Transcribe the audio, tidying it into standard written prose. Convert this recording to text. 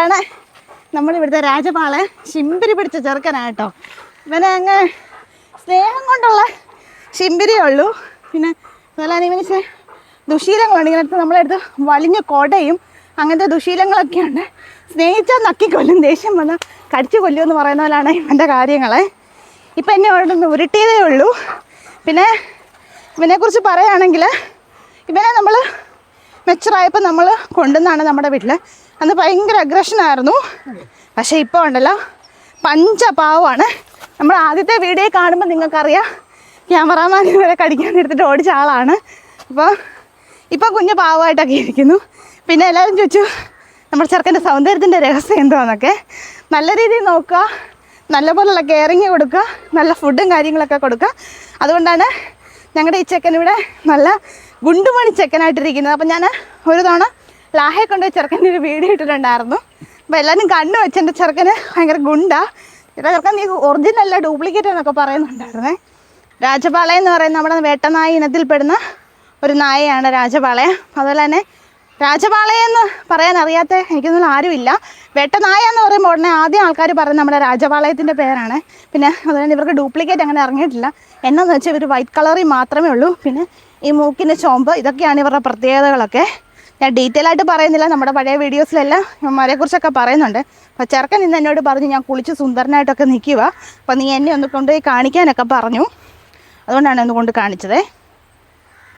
ഇതാണ് നമ്മളിവിടുത്തെ രാജപാളെ ശിമ്പിരി പിടിച്ച ചെറുക്കനാട്ടോ. ഇവനെ അങ്ങ് സ്നേഹം കൊണ്ടുള്ള ശിമ്പിരിയേ ഉള്ളൂ. പിന്നെ അതുപോലെ ഇവന് ദുശീലങ്ങളുണ്ട്. ഇങ്ങനത്തെ നമ്മളെടുത്ത് വലിഞ്ഞ കൊടയും അങ്ങനത്തെ ദുശീലങ്ങളൊക്കെയുണ്ട്. സ്നേഹിച്ചാൽ നക്കിക്കൊല്ലും, ദേഷ്യം വന്നാൽ കടിച്ചു കൊല്ലുമെന്ന് പറയുന്ന പോലെയാണ് ഇവൻ്റെ കാര്യങ്ങൾ. ഇപ്പം എന്നെ അവിടെ നിന്ന് ഉരുട്ടിയതേ ഉള്ളൂ. പിന്നെ ഇവനെക്കുറിച്ച് പറയുകയാണെങ്കിൽ ഇവനെ നമ്മൾ മെച്ചറായപ്പോൾ നമ്മൾ കൊണ്ടുവന്നാണ് നമ്മുടെ വീട്ടിൽ. അന്ന് ഭയങ്കര അഗ്രഷനായിരുന്നു. പക്ഷേ ഇപ്പോൾ ഉണ്ടല്ലോ പഞ്ചപാവമാണ്. നമ്മൾ ആദ്യത്തെ വീഡിയോ കാണുമ്പോൾ നിങ്ങൾക്കറിയാം ക്യാമറാമാൻ ഇവരെ കടിക്കാൻ എടുത്തിട്ട് ഓടിച്ച ആളാണ്. ഇപ്പോൾ കുഞ്ഞ് പാവമായിട്ടൊക്കെ ഇരിക്കുന്നു. പിന്നെ എല്ലാവരും ചോദിച്ചു നമ്മുടെ ചെറുക്കൻ്റെ സൗന്ദര്യത്തിൻ്റെ രഹസ്യം എന്താണെന്നൊക്കെ. നല്ല രീതിയിൽ നോക്കുക, നല്ലപോലുള്ള കെയറിങ് കൊടുക്കുക, നല്ല ഫുഡും കാര്യങ്ങളൊക്കെ കൊടുക്കുക. അതുകൊണ്ടാണ് ഞങ്ങളുടെ ഈ ചെക്കനിവിടെ നല്ല ഗുണ്ടുമണി ചെക്കനായിട്ടിരിക്കുന്നത്. അപ്പം ഞാൻ ഒരു തവണ ലാഹയെ കൊണ്ട് ചെറുക്കൻ്റെ ഒരു വീഡിയോ ഇട്ടിട്ടുണ്ടായിരുന്നു. അപ്പോൾ എല്ലാവരും കണ്ണു വെച്ച് എൻ്റെ ചെറുക്കന് ഭയങ്കര ഗുണ്ടാ. ഇവിടെ ചെറുക്കൻ നീ ഒറിജിനല്ല ഡ്യൂപ്ലിക്കേറ്റ് എന്നൊക്കെ പറയുന്നുണ്ടായിരുന്നേ. രാജപാള എന്ന് പറയുന്ന നമ്മുടെ വേട്ടനായ ഇനത്തിൽപ്പെടുന്ന ഒരു നായയാണ് രാജപാളയ. അതുപോലെ തന്നെ രാജപാളയെന്ന് പറയാൻ അറിയാത്ത എനിക്കൊന്നും ആരുമില്ല. വേട്ടനായ എന്ന് പറയുമ്പോൾ ഉടനെ ആദ്യം ആൾക്കാർ പറയുന്നത് നമ്മുടെ രാജപാളയത്തിൻ്റെ പേരാണ്. പിന്നെ അതുകൊണ്ട് ഇവർക്ക് ഡ്യൂപ്ലിക്കേറ്റ് അങ്ങനെ ഇറങ്ങിയിട്ടില്ല. എന്നാന്ന് വെച്ചാൽ ഇവർ വൈറ്റ് കളറിൽ മാത്രമേ ഉള്ളൂ. പിന്നെ ഈ മൂക്കിൻ്റെ ചോമ്പ്, ഇതൊക്കെയാണ് ഇവരുടെ പ്രത്യേകതകളൊക്കെ. ഞാൻ ഡീറ്റെയിൽ ആയിട്ട് പറയുന്നില്ല, നമ്മുടെ പഴയ വീഡിയോസിലെല്ലാം ഇവന്മാരെക്കുറിച്ചൊക്കെ പറയുന്നുണ്ട്. അപ്പോൾ ചെറുക്കൻ ഇന്ന് എന്നോട് പറഞ്ഞു ഞാൻ കുളിച്ച് സുന്ദരനായിട്ടൊക്കെ നിൽക്കുക, അപ്പോൾ നീ എന്നെ ഒന്ന് കൊണ്ടുപോയി കാണിക്കാനൊക്കെ പറഞ്ഞു. അതുകൊണ്ടാണ് ഒന്ന് കൊണ്ട് കാണിച്ചത്.